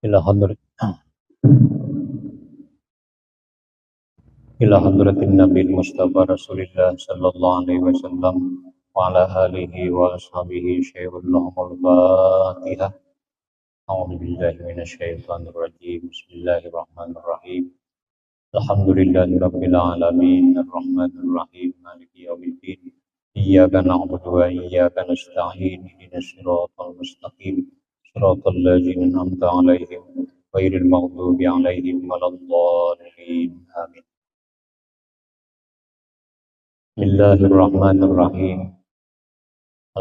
إلى حضرة إلى حضرة النبي المصطفى رسول الله صلى الله عليه وسلم وعلى آله وأصحابه شيء لهم الفاتحة. أعوذ بالله من الشيطان الرجيم. بسم الله الرحمن الرحيم. الحمد لله رب العالمين الرحمن الرحيم مالك يوم الدين إياك نعبد وإياك نستعين اهدنا الصراط المستقيم صراط الذين أنعمت عليهم غير المغضوب عليهم ولا الضالين آمين. بسم الله الرحمن الرحيم.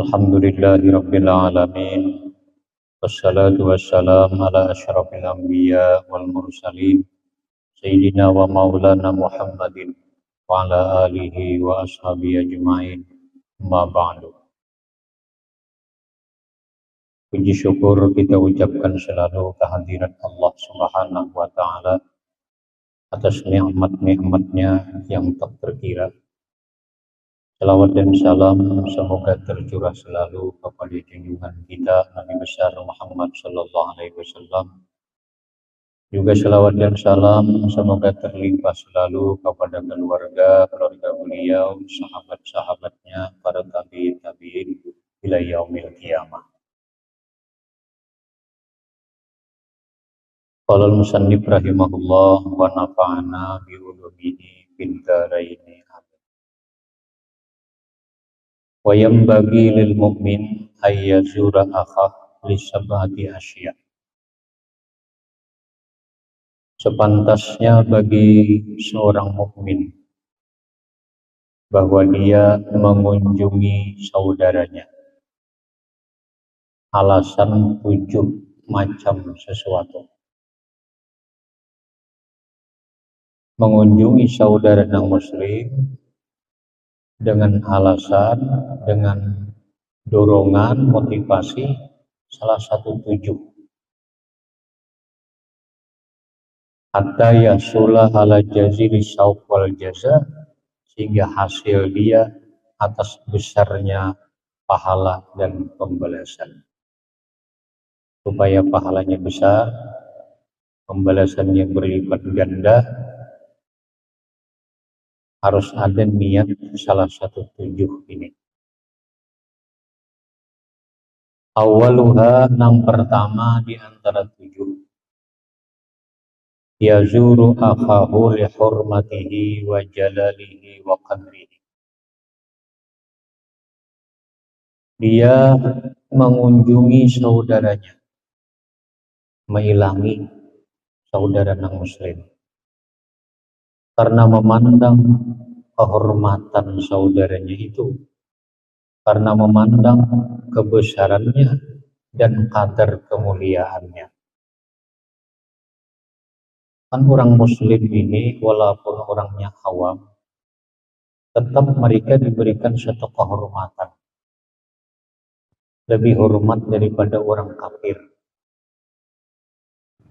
الحمد لله رب العالمين والصلاة والسلام على أشرف الأنبياء والمرسلين سيدنا ومولانا محمد وعلى آله وأصحابه أجمعين. Amma ba'du. Puji syukur kita ucapkan selalu kehadirat Allah Subhanahu wa Ta'ala atas nikmat-nikmatnya yang tak terkira. Salawat dan salam semoga tercurah selalu kepada junjungan kita Nabi besar Muhammad sallallahu alaihi wasallam. Juga salawat dan salam semoga terlimpah selalu kepada keluarga beliau, sahabat-sahabatnya, para tabi'in ila yaumil qiyamah. Qala al-musannif rahimahullah wa nafa'ana bi ulumihi fid dharaini. Wa yanbaghi lil mu'min ay yazura akhah li sab'ati asya'. Sepantasnya bagi seorang mukmin bahwa dia mengunjungi saudaranya. Alasan 7 macam sesuatu. Mengunjungi saudara non muslim dengan alasan, dengan dorongan, motivasi, salah satu 7. Hatta yasula ala jazili syauq wal jaza, sehingga hasil dia atas besarnya pahala dan pembalasan. Supaya pahalanya besar, pembalasannya berlipat ganda, harus ada niat salah satu 7 ini. Awaluha, yang pertama di antara 7. Yazuru akhahu li hurmatihi wa jalalihi wa qadrihi. Dia mengunjungi saudaranya, mengilangi saudara non muslim, karena memandang kehormatan saudaranya itu, karena memandang kebesarannya dan kadar kemuliaannya. Kan orang muslim ini walaupun orangnya awam, tetap mereka diberikan satu kehormatan. Lebih hormat daripada orang kafir.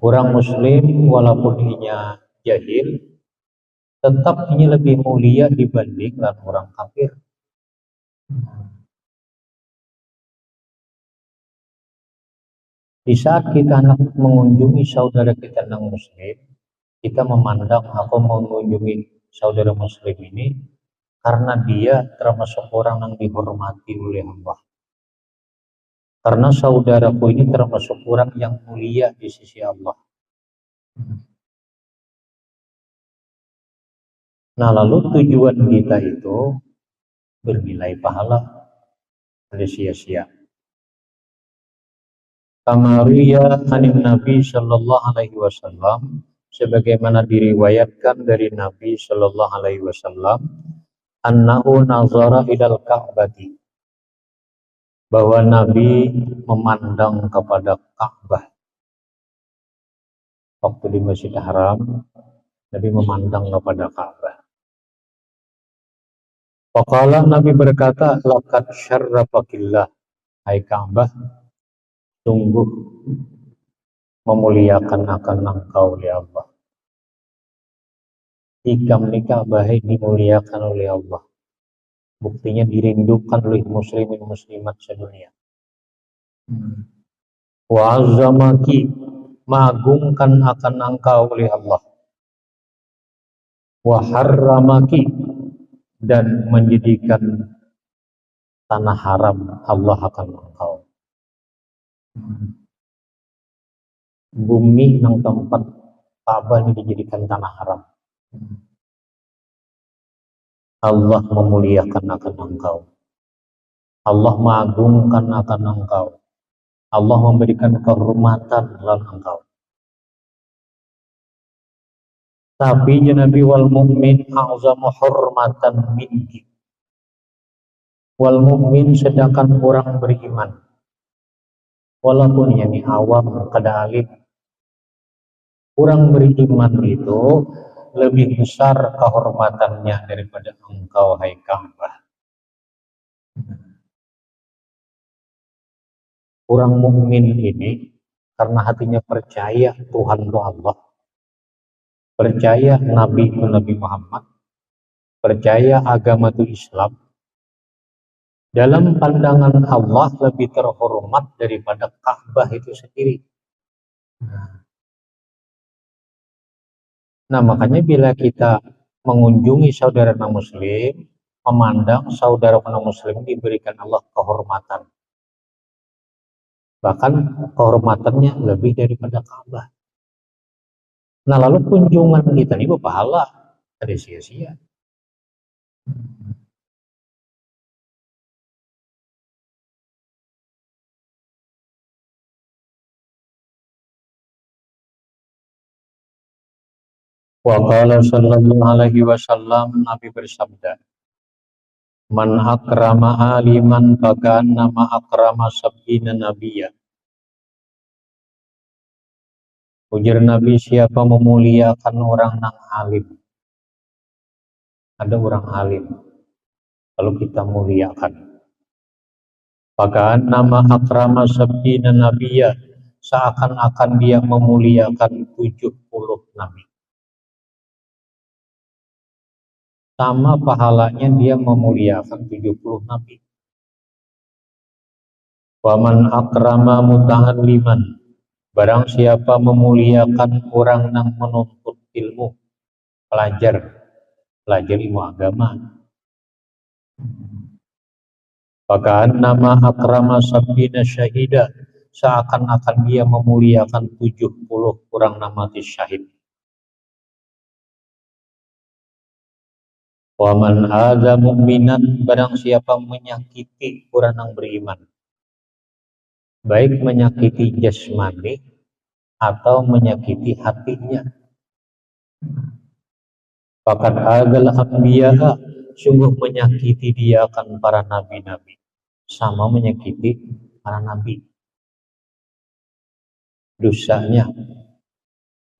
Orang muslim walaupun inya jahil, tetap ini lebih mulia dibanding dengan orang kafir. Di saat kita mengunjungi saudara kita non muslim, kita memandang atau mengunjungi saudara muslim ini karena dia termasuk orang yang dihormati oleh Allah. Karena saudaraku ini termasuk orang yang mulia di sisi Allah. Nah, lalu tujuan kita itu bernilai pahala, ada sia-sia. Kamariya anin Nabi sallallahu alaihi wasallam, sebagaimana diriwayatkan dari Nabi sallallahu alaihi wasallam, annahu nazara ilal Ka'bati, bahwa Nabi memandang kepada Ka'bah. Waktu di Masjid Haram, Nabi memandang kepada Ka'bah. Faqala, Nabi berkata, laqad syarrafakillah, hai Ka'bah, sungguh memuliakan akan engkau oleh Allah. Ikam ni Ka'bah dimuliakan oleh Allah. Buktinya dirindukan oleh muslimin muslimat sedunia. Wa azzamaki, mengagungkan akan engkau oleh Allah, wa harramaki, dan menjadikan tanah haram Allah akan engkau. Bumi nang tempat Ka'bah ini dijadikan tanah haram. Allah memuliakan akan engkau. Allah mengagungkan akan engkau. Allah memberikan kehormatan dalam engkau. Tapi ya Nabi, wal mu'min a'zamu hurmatan minki. Wal mu'min, sedangkan orang beriman, walaupun yani awam kada alim, orang beriman itu lebih besar kehormatannya daripada engkau, hai Ka'bah. Orang mukmin ini karena hatinya percaya Tuhan itu Allah, percaya Nabi itu Nabi Muhammad, percaya agama itu Islam. Dalam pandangan Allah lebih terhormat daripada Ka'bah itu sendiri. Nah, makanya bila kita mengunjungi saudara non-muslim, memandang saudara non-muslim diberikan Allah kehormatan. Bahkan kehormatannya lebih daripada Ka'bah. Nah, lalu kunjungan kita ini berpahala, ada sia-sia. Wa qala sallallahu alaihi wasallam, Nabi bersabda, man akrama aliman fakanna ma akrama sab'ina nabiyya. Ujar Nabi, siapa memuliakan orang yang alim. Ada orang alim, kalau kita muliakan. Fakanna nama akrama sab'ina nabiyya, seakan-akan dia memuliakan 70 nabi. Sama pahalanya dia memuliakan 70 nabi. Waman akrama muta'alliman, barang siapa memuliakan orang yang menuntut ilmu, pelajar ilmu agama. Bahkan nama akrama sab'ina syahida, seakan-akan dia memuliakan 70 orang mati syahid. Waman hadza mu'minan, barang siapa menyakiti orang yang beriman, baik menyakiti jasmani atau menyakiti hatinya. Fakat adzal anbiya, sungguh menyakiti dia akan para nabi-nabi, sama menyakiti para nabi. Dosanya.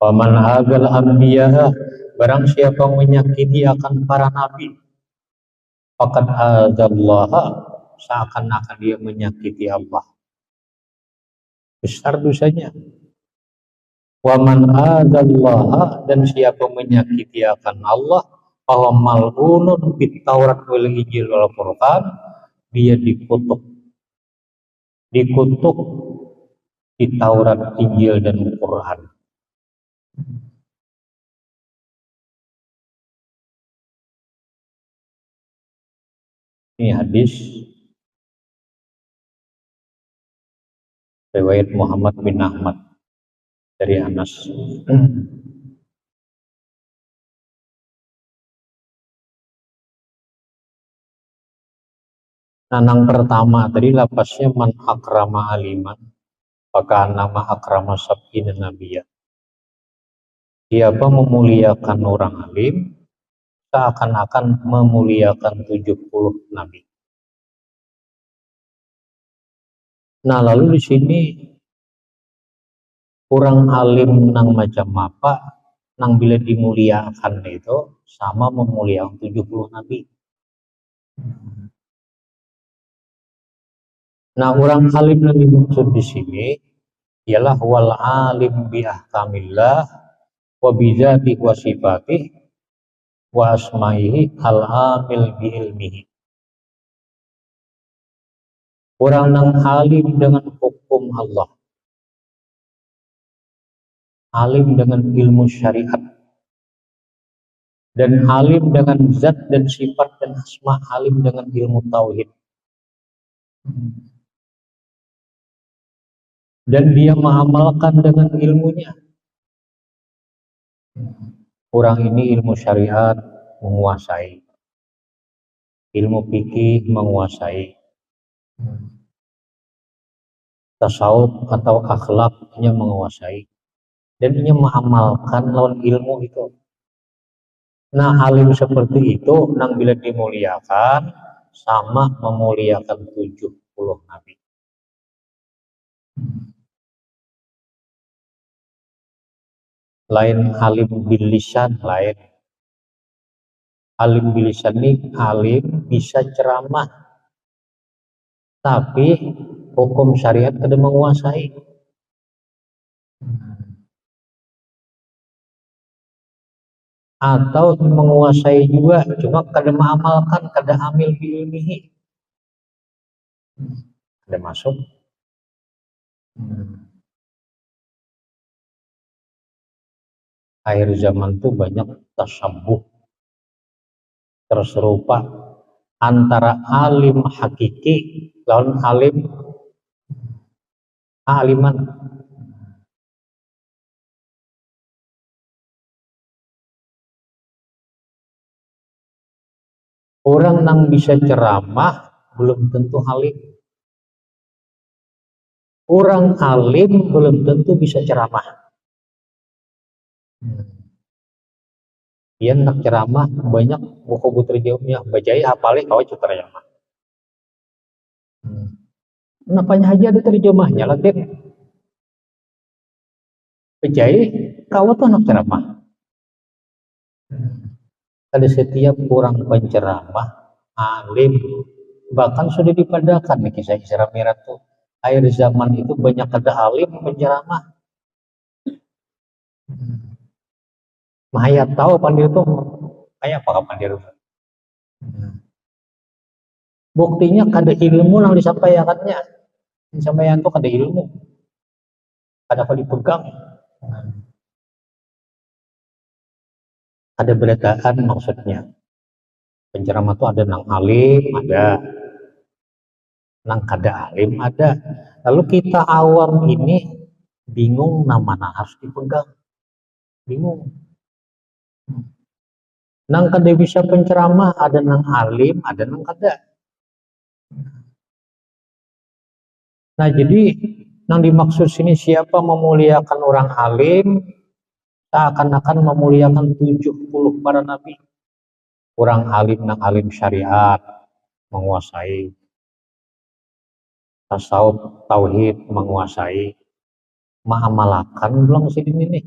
Waman adzal anbiya, barang siapa menyakiti akan para nabi, fakat adzallaha, seakan-akan dia menyakiti Allah. Besar dosanya. Waman adzallaha, dan siapa menyakiti akan Allah, bahwa mal'unun fit Taurat wal Injil wal Qur'an, dia dikutuk di Taurat, Injil dan Quran. Ini hadis riwayat Muhammad bin Ahmad dari Anas. Nah, yang pertama tadi lapasnya man akrama aliman, maka nama akrama sab'ina nabiyya. Siapa memuliakan orang alim, seakan-akan memuliakan 70 nabi. Nah, lalu di sini orang alim nang macam apa, nang bila dimuliakan itu sama memuliakan 70 nabi. Nah, orang alim yang dimaksud di sini ialah wal alim bi ahkamillah wa bi dzatihi wa sifatihi wa asma'ihi al amil bi ilmihi. Orang yang alim dengan hukum Allah, alim dengan ilmu syariat, dan alim dengan zat dan sifat dan asma, alim dengan ilmu tauhid. Dan dia mengamalkan dengan ilmunya. Orang ini ilmu syariat menguasai, ilmu fikih menguasai, tasawuf atau akhlaknya menguasai, dan ia mengamalkan lawan ilmu itu. Nah, alim seperti itu nang bila dimuliakan sama memuliakan 70 nabi. Lain alim bil lisan, lain alim bil lisan ini alim bisa ceramah tapi hukum syariat kada menguasai. Atau menguasai juga cuma kada mengamalkan, kada amil biilmihi, kada masuk. Akhir zaman tuh banyak tasabuh, terserupa antara alim hakiki lawan alim aliman. Orang yang bisa ceramah belum tentu alim. Orang alim belum tentu bisa ceramah. Dia nak ceramah banyak buku terjemahnya, bacai hafalnya kau ceramah. Kenapanya aja ada terjemahnya latin. Bacai kau tuh nak ceramah. Ada setiap orang penceramah alim, bahkan sudah dipadakan nih kisah-kisah Ramirat tuh. Akhir zaman itu banyak ada alim penceramah. Mahaya tahu pandir tuh kayak apa pandir. Buktinya kada ilmu yang disampaikannya. Disampaikan tuh kada ilmu. Kada apa dipegang. Ada beradaan maksudnya. Penceramah tuh ada nang alim, ada nang kada alim, ada. Lalu kita awam ini bingung mana harus dipegang, bingung. Nang kada bisa penceramah ada nang alim, ada nang kada. Nah jadi nang dimaksud sini siapa memuliakan orang alim seakan-akan memuliakan 70 para nabi. Orang alim nang alim syariat menguasai, tasawuf tauhid menguasai, mengamalkan belum sini nih.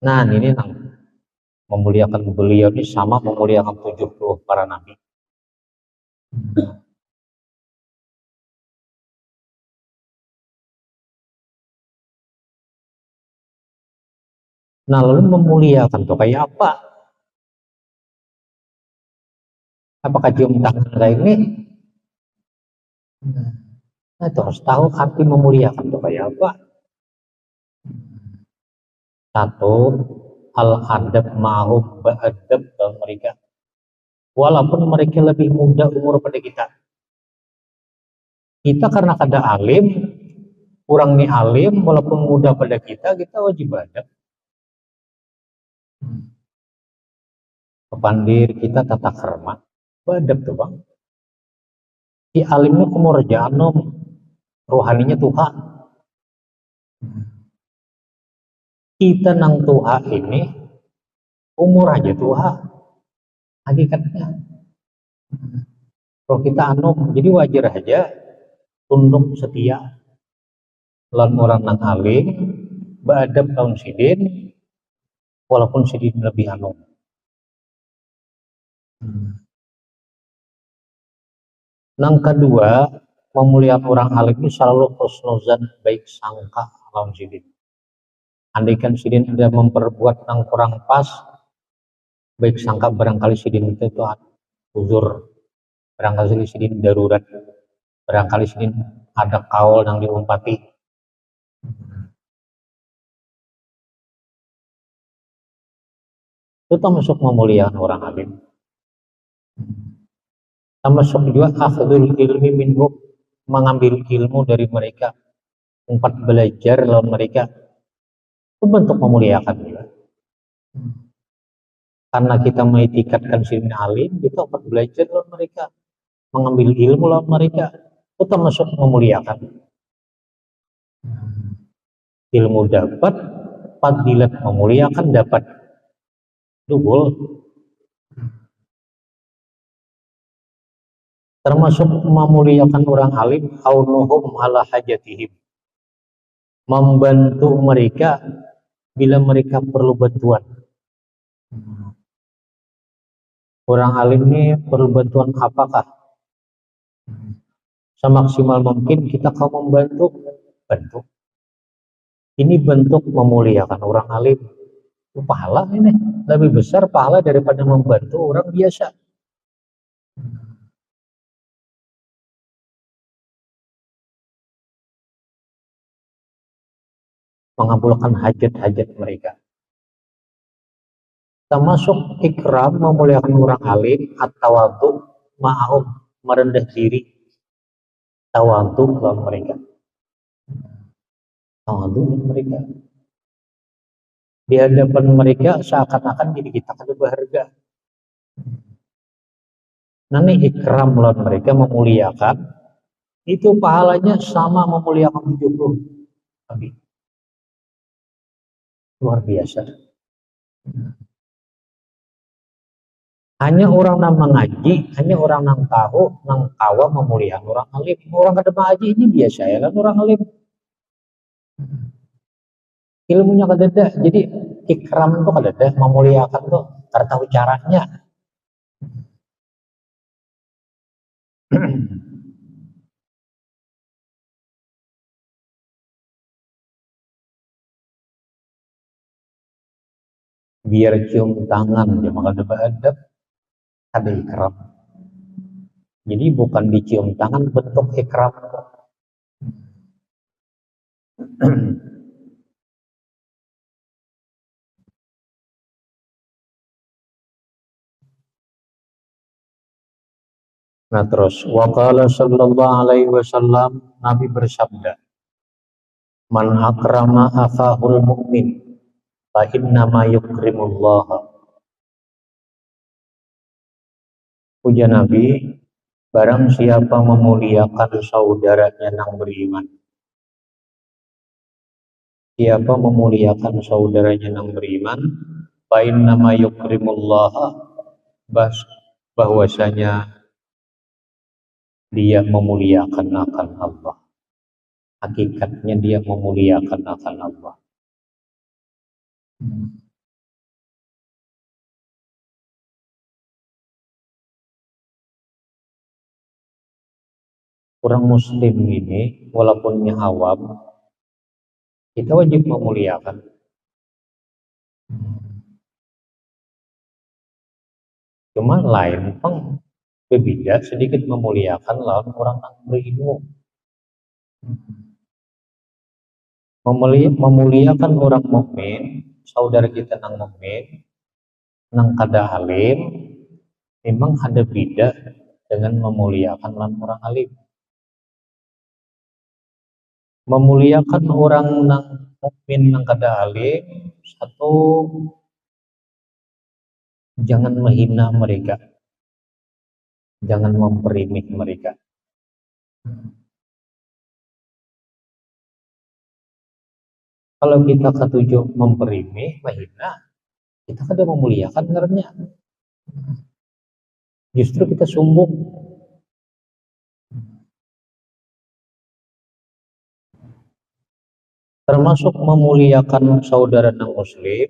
Nah ini nang memuliakan beliau ini sama memuliakan 70 para nabi. Nah lalu memuliakan tuh kayak apa? Apakah cium tangan kayak ini? Nah itu harus tahu arti memuliakan tuh kayak apa. Satu, al-adab ma'hum ba'adab mereka. Walaupun mereka lebih muda umur pada kita. Kita karena kada alim, kurang nih alim, walaupun muda pada kita wajib adab. Kepandir kita tata kerma, badab tuh bang. Si alimnya umur janom, rohaninya Tuhan. Kita nang Tuhan ini umur aja Tuhan, hakikatnya. Kalau kita anom, jadi wajar aja tunduk setia. Lawan orang nang alim, badab tahun sidin, walaupun sidin lebih anom. Nang kedua, memuliakan orang alim itu selalu husnuzan, baik sangka lawan sidin. Andaikan sidin ada memperbuat nang kurang pas, baik sangka barangkali sidin itu uzur, barangkali sidin darurat, barangkali sidin ada kaul yang diumpati. Itu termasuk memuliakan orang alim. Termasuk juga akhdul ilmi minhum, mengambil ilmu dari mereka, tempat belajar lawan mereka, itu bentuk memuliakan juga. Karena kita mengitikadkan sini alim, kita tempat belajar lawan mereka, mengambil ilmu lawan mereka, itu termasuk memuliakan. Ilmu dapat, fadilat memuliakan dapat. Dubul. Termasuk memuliakan orang alim, aunuhum ala hajatihim, membantu mereka bila mereka perlu bantuan. Orang alim ini perlu bantuan apakah? Semaksimal mungkin kita kau membantu, bantu. Ini bentuk memuliakan orang alim. Pahala ini lebih besar pahala daripada membantu orang biasa. Mengabulkan hajat-hajat mereka. Termasuk ikram, memuliakan orang alim, at-tawadhu ma'ahum, merendah diri, tawadhu lawan mereka. Tawadhu lawan mereka. Di hadapan mereka seakan-akan diri kita kada berharga. Nanti ikram lawan mereka, memuliakan, itu pahalanya sama memuliakan 70 nabi. Luar biasa. Hanya orang yang mengaji, hanya orang yang tahu, yang tawa memuliakan orang alim. Orang kada mengaji ini biasa ya kan orang alim. Ilmunya kada ada, jadi ikram itu kada ada, memuliakan tuh kada tahu caranya. Biar cium tangan dia maka ada ada ikram. Jadi bukan dicium tangan bentuk ikram. Nah terus waqala sallallahu alaihi wasallam, Nabi bersabda, man akrama akhahul mu'min fa innama yukrimullah. Puja Nabi, barang siapa memuliakan saudaranya yang beriman, siapa memuliakan saudaranya yang beriman, fa innama yukrimullah, bahwasanya dia memuliakan akan Allah. Hakikatnya dia memuliakan akan Allah. Orang muslim ini walaupun awam, kita wajib memuliakan. Cuma lain peng berbeda sedikit memuliakan lawan orang yang berilmu. Memuliakan orang mukmin, saudara kita nang mukmin, nang kada alim, memang ada beda dengan memuliakan lawan orang alim. Memuliakan orang nang mukmin nang kada alim, satu, jangan menghina mereka, jangan memperimik mereka. Kalau kita ketujuh memperimik, menghina, kita kada memuliakan karena justru kita sombong. Termasuk memuliakan saudara non muslim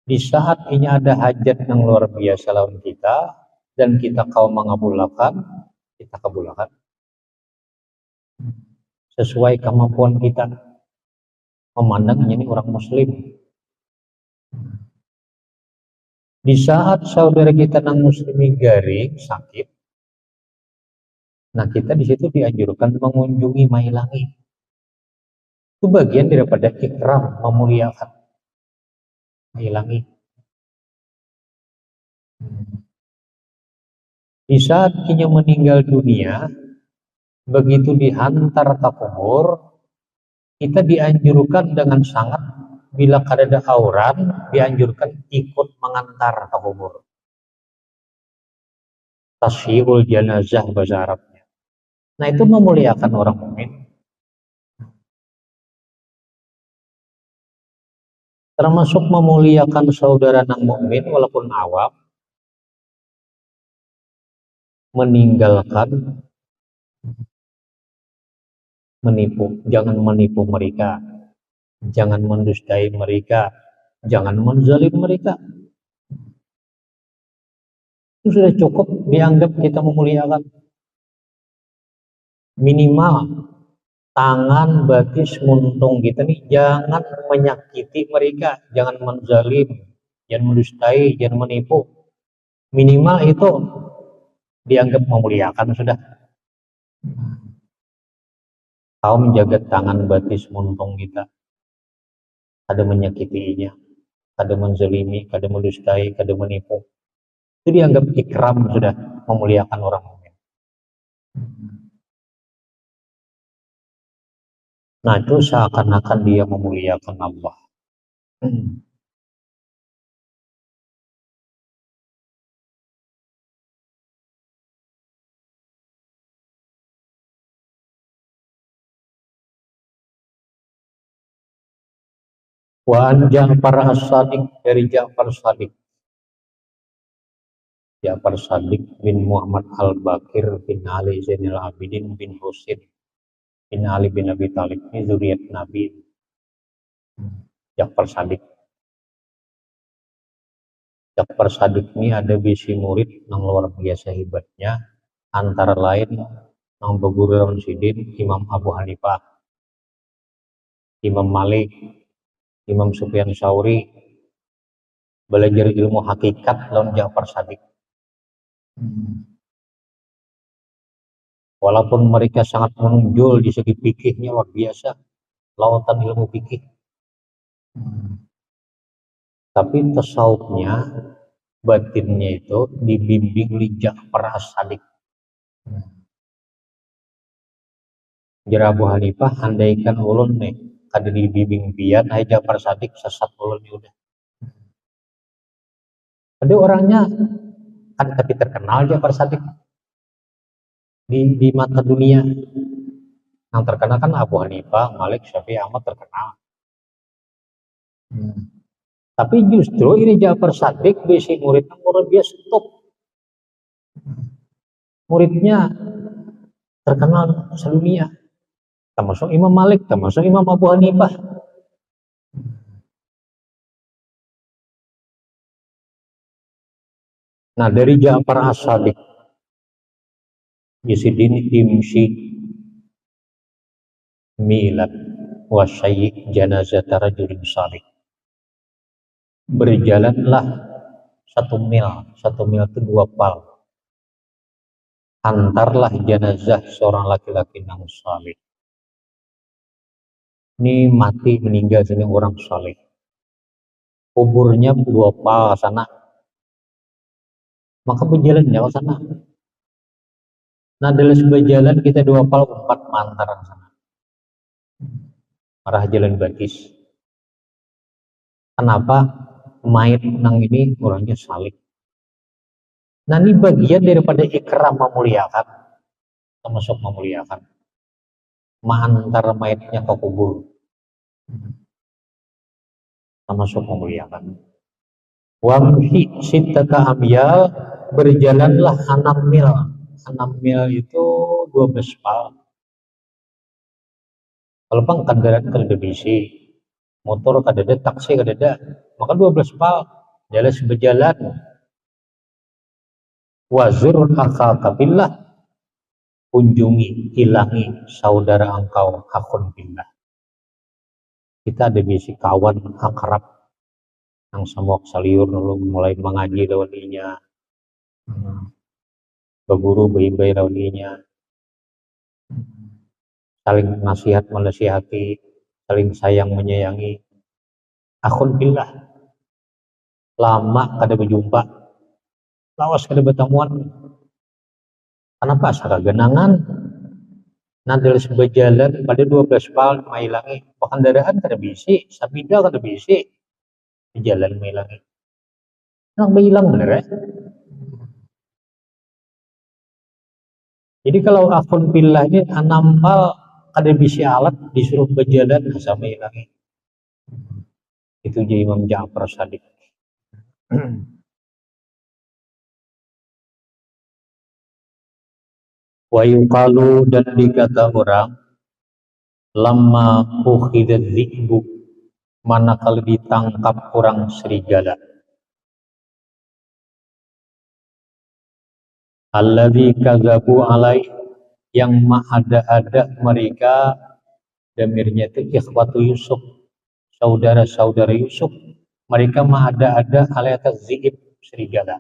di saat ini ada hajat yang luar biasa lawan kita dan kita kau mengabulkan, kita kabulkan sesuai kemampuan kita memandangnya ini orang muslim. Di saat saudara kita non muslim garing sakit, nah kita di situ dianjurkan mengunjungi mailangi. Itu bagian daripada ikram, memuliakan. Mailangi. Di saat kita meninggal dunia, begitu dihantar ke kubur, kita dianjurkan dengan sangat, bila ada auran, dianjurkan ikut mengantar ke kubur. Tasyihul janazah bahasa Arabnya. Nah, itu memuliakan orang mukmin. Termasuk memuliakan saudara nang mukmin walaupun awam, meninggalkan menipu. Jangan menipu mereka, jangan mendustai mereka, jangan menzalim mereka. Itu sudah cukup dianggap kita memuliakan. Minimal tangan, batis, muntung kita nih jangan menyakiti mereka, jangan menzalim, jangan mendustai, jangan menipu. Minimal itu dianggap memuliakan sudah. Kau menjaga tangan, batis, muntung kita, kada menyakitinya, kada menzalimi, kada mendustai, kada menipu, itu dianggap ikram sudah, memuliakan orang mukmin. Nah, itu seakan-akan dia memuliakan Allah. Wa an Ja'far as-Sadiq, dari Ja'far Sadiq. Ja'far Sadiq bin Muhammad al-Bakir bin Ali Zainal Abidin bin Husin bin Ali bin Abi Thalib, ini zuriat Nabi. Ja'far Sadiq. Ja'far Sadiq ini ada bisi murid yang luar biasa hebatnya, antara lain yang berguru lawan sidin Imam Abu Hanifah, Imam Malik, Imam Sufyan Tsauri, belajar ilmu hakikat lawan Ja'far Sadiq. Walaupun mereka sangat menonjol di segi fikihnya luar biasa, lautan ilmu fikih, tapi tasawufnya, batinnya itu dibimbing oleh Ja'far as-Sadiq. Jara Abu Hanifah, andaikan ulun nih kada dibimbing pian, hai Ja'far Sadiq sesat ulun udah. Ada orangnya kan tapi terkenal Ja'far Sadiq di mata dunia. Yang terkenal kan Abu Hanifah, Malik, Syafi'i, Ahmad terkenal. Tapi justru ini Ja'far Sadiq bisi murid luar biasa top. Muridnya terkenal sedunia. Termasuk Imam Malik, termasuk Imam Abu Hanifah. Nah, dari Ja'far as-Sadiq, Yasidin imshi milad wa syayyi janazata rajulin salih. Berjalanlah 1 mil, 1 mil itu 2 pal. Antarlah jenazah seorang laki-laki yang saleh. Ini mati meninggal sini orang saleh. Kuburnya 2 pal sana. Maka berjalannya ke sana. Nah, dalam sebuah jalan kita 2 pal 4 mantaran sana. Arah jalan batis. Kenapa? Mayat nang ini orangnya saleh. Nah, ini bagian daripada ikram memuliakan, termasuk memuliakan. Mengantar mayatnya ke kubur, termasuk memuliakan. Wamshi sittata amyal, berjalanlah 6 mil. 6 mil itu 12 pal. Kalau pang kendaraan kada bisi, motor kada ada, taksi kada ada, maka 12 pal. Jalan berjalan. Wazur akhaka billah, kunjungi, hilangi saudara engkau akhun billah. Kita ada bisi kawan akrab yang semua saliur mulai mengaji lawaninya, berguru bayi-bayi lawaninya, saling nasihat menasihati, saling sayang menyayangi. Akhun billah, lama kada berjumpa, lawas kada bertemuan, Kenapa saka genangan nadal sebejalan pada 12 pal mailangi bahkan darahan kada bisi sabida kada bisi di jalan mailangi nang hilang bener ya. Jadi kalau akun pillah ini nampal kada bisi alat disuruh berjalan sama hilangi itu jadi Imam Ja'far Shadiq. Wa yuqalu dan dikata orang lama ukhidat dzikbu manakala ditangkap orang serigala alladzi kadzabu alai yang ada mereka damirnya itu ikhwatu Yusuf saudara-saudara Yusuf mereka ada alai atas dzib serigala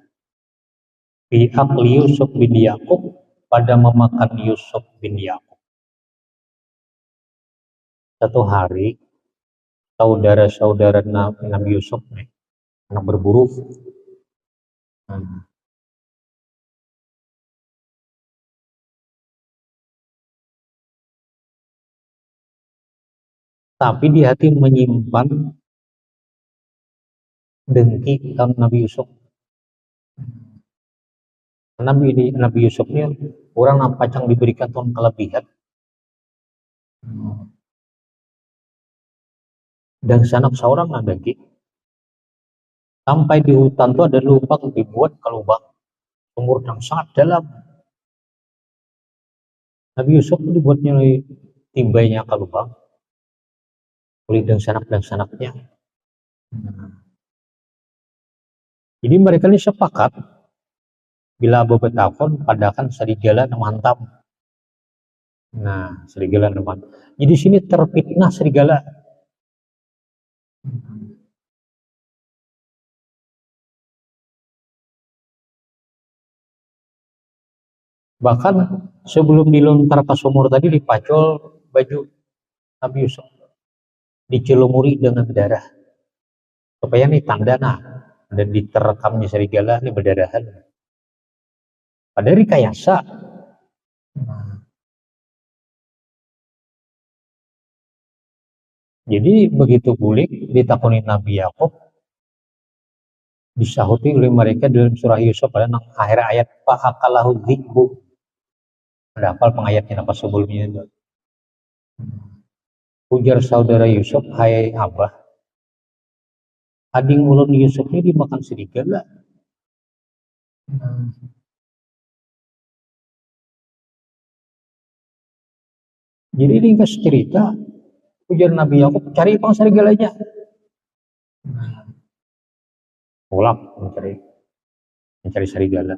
fi akli Yusuf bin Yakub pada memakan Yusuf bin Yakub. Satu hari saudara-saudara Nabi Yusuf nih anak berburu tapi di hati menyimpan dengki tahun Nabi Yusuf. Nabi Yusuf ini orang nampacang diberikan tahun kelebihan dan sanak seorang dengki sampai di hutan itu ada lubang dibuat ke lubang sumur yang sangat dalam. Nabi Yusuf dibuatnya timbainya ke lubang oleh dan sanaknya. Jadi mereka ini sepakat bila Abu Betafon padakan serigala mantap. Nah, serigala mantap. Jadi sini terfitnah serigala. Bahkan sebelum dilontar ke sumur tadi dipacol baju Nabi Yusuf, dicelumuri dengan darah supaya ini tanda dan diterekamnya serigala ini berdarahan. Padahal rekayasa. Jadi begitu bulik ditakoni Nabi Yakub disahuti oleh mereka dalam surah Yusuf pada akhir ayat fa'akalahu dzikbu. Ada hafal pengayatnya apa sebelumnya itu. Ujar saudara Yusuf, hai abah, ading ulun Yusuf ini dimakan serigala. Jadi ringkas cerita, ujar Nabi Yakub, cari pang serigalanya. Pulang mencari serigala.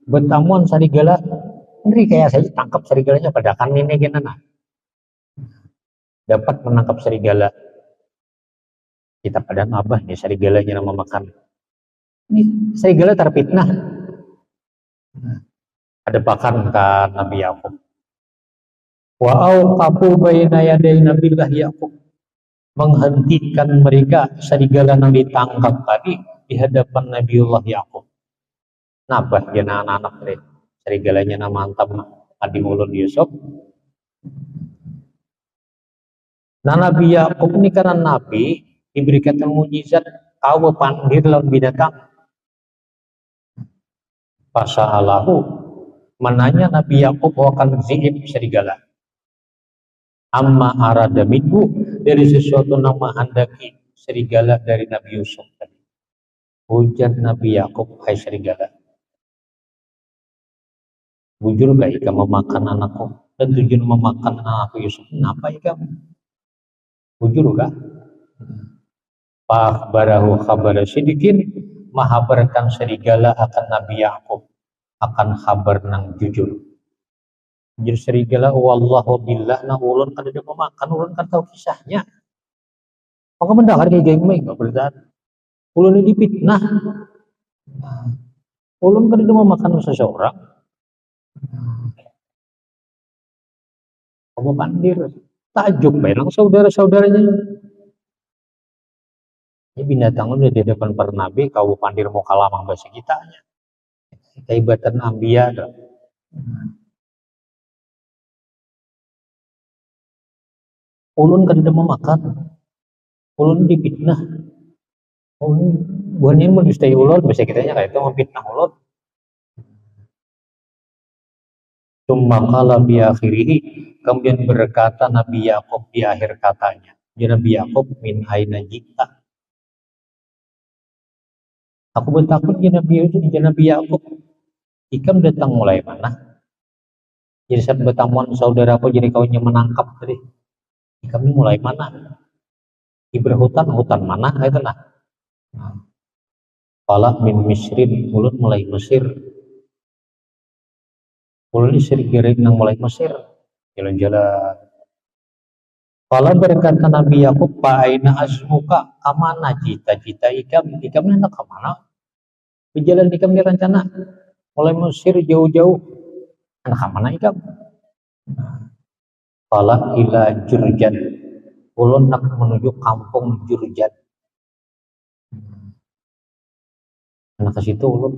Betamuan serigala, ini kayak saya tangkap serigalanya padakan ini gimana? Dapat menangkap serigala. Kita pada abah nih serigalanya nama makan. Ini serigala terfitnah. Ada pakan kan Nabi Yakub. Wa auqafu baina yaday Nabilah Yakub, menghentikan mereka serigala yang ditangkap tadi di hadapan Nabiullah Yakub. Nabah dia anak-anak mereka serigalanya nama mantap adi ulun Yusuf. Nah Nabi Yakub ini karena Nabi diberikan mukjizat kau pandir lawan binatang. Fasa'alahu menanya Nabi Yakub akan dzib serigala. Amma arada minhu dari sesuatu nama handaki serigala dari Nabi Yusuf tadi. Ujar Nabi Yakub, hai serigala, bujur gak ika memakan anakku dan tujuan memakan anak Yusuf? Kenapa ika? Bujur gak? Pak barahu kabar sidikin mahabarkan serigala akan Nabi Yakub akan kabar nang jujur. Jadi serigala wallahu billah na ulun kada dia memakan ulun kan tahu kisahnya. Maka mendengar kayak gini enggak berdat. Ulun ini fitnah. Ulun kada dia memakan seseorang. Kamu pandir tajuk bae saudara-saudaranya. Ini binatang udah di depan para nabi kau pandir mau kalamah bahasa kitanya. Kaibatan ambia dah. ulun kada memakan, ulun dipitnah. Ulun buahnya mendustai ulun, bisa kitanya kayak itu memfitnah ulun. Tsumma qala bi akhirih, kemudian berkata Nabi Yakub di akhir katanya. Ya Nabi Yakub, min aina jita. Aku bertakut ya Nabi Yakub, ikam datang mulai mana? Jadi saat bertamuan saudaraku jadi kaunya menangkap tadi. Ikam ini mulai mana? Di berhutan, hutan mana? Itu nah. Qala min Misrin, ulun mulai Mesir. Ulun isri giring nang mulai Mesir. Jalan-jalan. Qala berkata Nabi Yakub, fa aina azmuka, kamana cita-cita ikam? Ikam ini hendak kemana? Berjalan ikam di rencana mulai Mesir jauh-jauh. Hendak kemana ikam? Qala ila Jurjan. Ulun nak menuju kampung Jurjan. Nah ke situ ulun.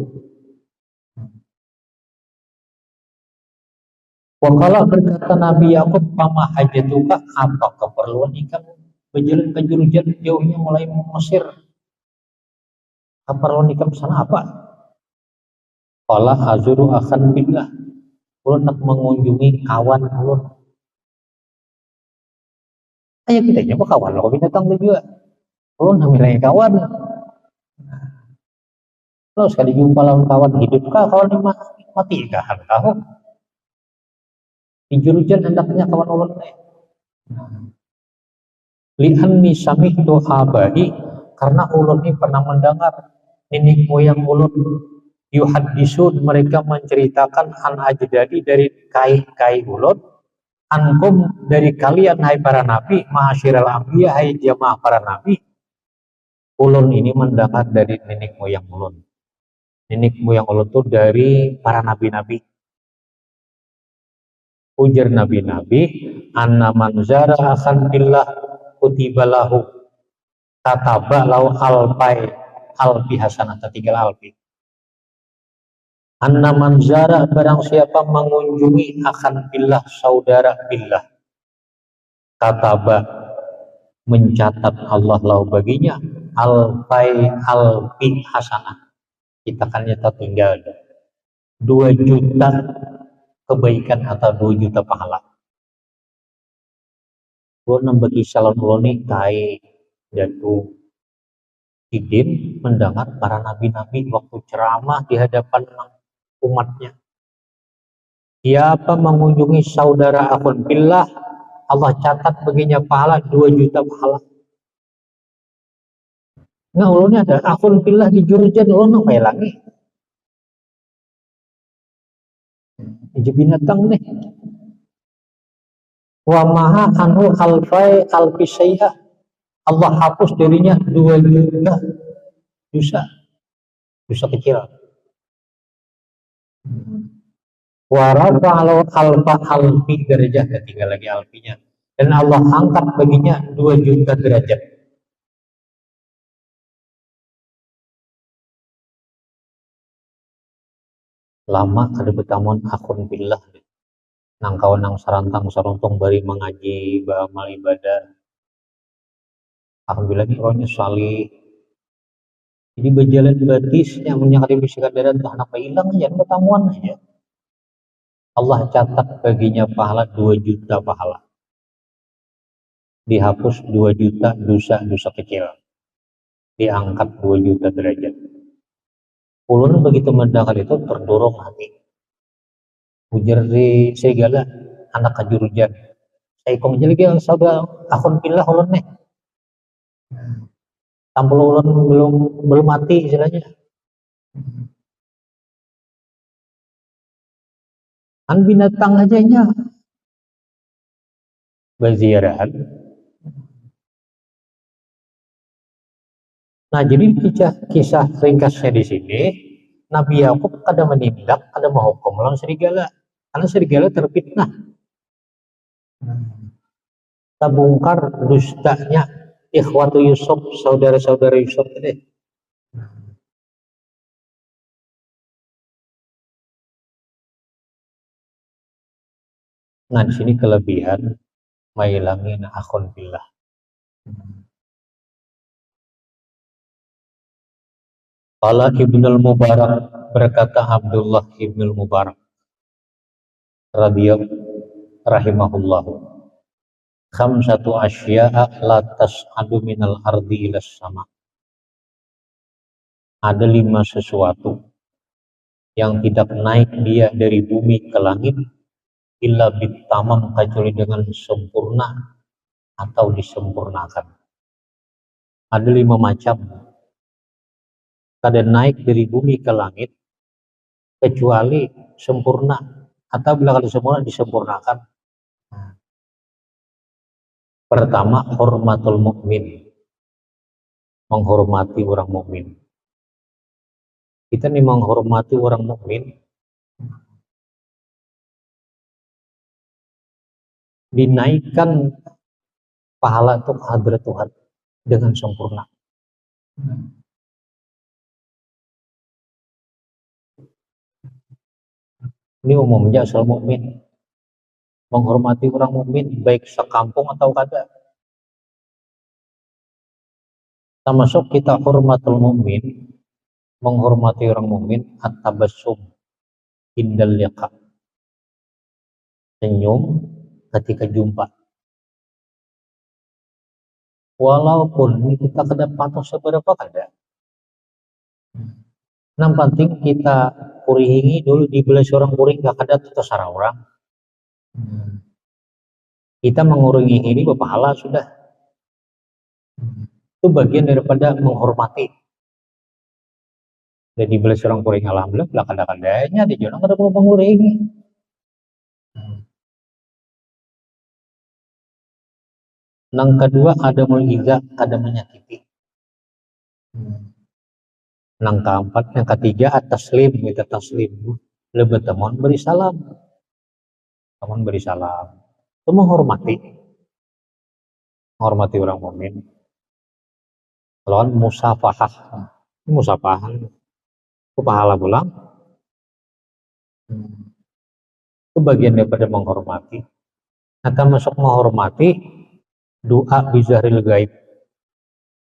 Wakala berkata Nabi Yakub, pama hajatuka, apa keperluan ikam berjalan ke Jurjan jauhnya mulai Mesir? Keperluan ikam sana apa? Qala azuru akan billah. Ulun nak mengunjungi kawan ulun. Ayo kita nyoba kawan lo binatang juga. Ulun hamilai kawan. Lo sekali jumpa lawan kawan hidup kah, kawan mati kah tahu? Di Jurjan hendaknya kawan ulun. Li'anni samihtu abai, karena ulun ini pernah mendengar nenek moyang ulun yuhaddisun, mereka menceritakan an ajdadi dari kai ulun, ankum dari kalian hai para nabi, ma'asyiral anbiya hai jamaah para nabi. Ulun ini mendengar dari nenek moyang ulun. Nenek moyang ulun itu dari para nabi-nabi. Ujar nabi-nabi, anna manzara akan billah kutibalahu kataba lau alpi hasanah, tinggal alpi. Anna manzara, barang siapa mengunjungi akan billah, saudara billah, kataba, mencatat Allah lau baginya alpi hasanah, kita kan nyata tinggal 2 juta kebaikan atau 2 juta pahala. Ulun bagi salon ulun nih kai jatuh idin mendengar para nabi-nabi waktu ceramah di hadapan umatnya. Siapa mengunjungi saudara akun billah, Allah catat baginya pahala 2 juta pahala. Nah ulunnya ada akun billah di Jurjan, ulun apa lagi? Ini binatang nih. Wa maha anhu alfai alfisayha, Allah hapus darinya 2 juta dosa kecil. Warafa alfa alfi derajat, tinggal lagi alfinya, dan Allah angkat baginya 2 juta derajat. Lama kada betamun akun billah nang kawan nang sarantang saruntung bari mengaji beramal ibadah. Alhamdulillah ini orangnya salih. Jadi berjalan batisnya menyangkali bisikan darat entah apa hilang aja, pertemuan aja. Allah catat baginya pahala 2 juta pahala. Dihapus 2 juta dosa kecil. Diangkat 2 juta derajat. Ulun begitu mendengar itu terdorong hati. Ujar di segala anak kajurjan. Saya kong jadi saudara akun pilih ulun nih. Tampil ulun belum mati istilahnya. Kan binatang aja nya berziarahan. Nah, jadi kisah ringkasnya di sini, Nabi Yakub kada menindak, kada menghukum lawan serigala, karena serigala terfitnah. Terbongkar dustanya ikhwatu Yusuf, saudara-saudara Yusuf tadi. Nah, di sini kelebihan mailangin akhun billah. Qala Ibnul Mubarak, berkata Abdullah Ibnul Mubarak radhiyallahu rahimahullahu, khamsatu asya'a la tas'adu minal ardi ilas sama. Ada 5 sesuatu yang tidak naik dia dari bumi ke langit illa bitamam, kecuali dengan sempurna atau disempurnakan. Ada 5 macam kada naik dari bumi ke langit kecuali sempurna, atau bila kada sempurna disempurnakan. Pertama, hormatul mukmin, menghormati orang mukmin. Kita nih menghormati orang mukmin, dinaikkan pahala itu hadrat Tuhan dengan sempurna. Ini umumnya asal mukmin menghormati orang mukmin baik sekampung atau kada. Termasuk kita hormatul mukmin, menghormati orang mukmin, at-tabassum indal liqa, senyum ketika jumpa. Walaupun kita kada patuh seberapa kada. Yang penting kita kurihingi dulu di belas orang kuring gak kada terserah orang. Kita menguringi ini berpahala sudah. Itu bagian daripada menghormati. Jadi belas orang kuring alhamdulillah lah kada-kadanya di jono kada perlu menguringi. Yang kedua ada muliza, kada menyakiti. Yang keempat, yang ketiga at-taslim, kita taslim. Lebih teman beri salam. Teman beri salam. Itu menghormati. Menghormati orang mukmin. Lawan musafahah. Musafahah. Itu pahala pulang. Itu bagian daripada menghormati. Nah, termasuk menghormati doa bizahril gaib.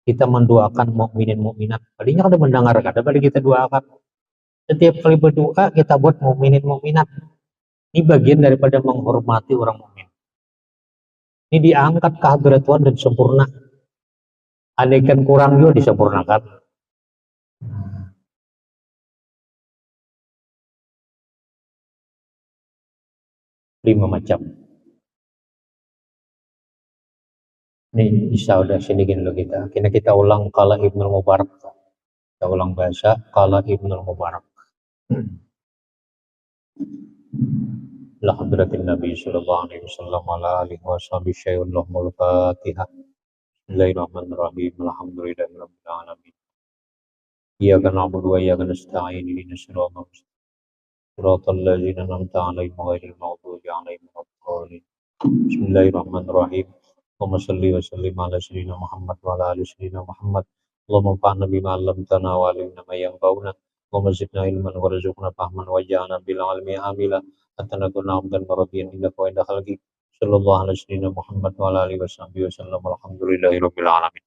Kita mendoakan mukminin mukminat. Tadinya kada mendengar, kada balik kita doakan. Setiap kali berdoa kita buat mukminin mukminat. Ini bagian daripada menghormati orang mukmin. Ini diangkat ke hadirat Tuhan dan sempurna. Andaikan kurang juga disempurnakan. 5 macam. Ini bisa udah sini dulu kita. Kini kita ulang qala Ibnul Mubarak. Kita ulang bahasa qala Ibnul Mubarak. La hadratin Nabi sallallahu alaihi wasallam ala alihi washabihi syai'ul Fatihah. Bismillahirrahmanirrahim. Alhamdulillahirabbil alamin. Iyyaka na'budu wa iyyaka nasta'in. Ihdinas siratal ladzina an'amta 'alaihim ghairil maghdubi 'alaihim waladdallin. Bismillahirrahmanirrahim. Allahumma shalli wa sallim ala sayyidina Muhammad wa ala ali sayyidina Muhammad. Allahumma fa'na bima 'allamtana wa 'allimna ma yanfa'una. Allahumma zidna ilman warzuqna fahman waj'alna bil 'ilmi amila hatta nakuna 'abdan mardiyan indaka wa inda khalqik. Sallallahu alaihi sayyidina Muhammad wa ala alihi wasallam. Alhamdulillahirabbil alamin.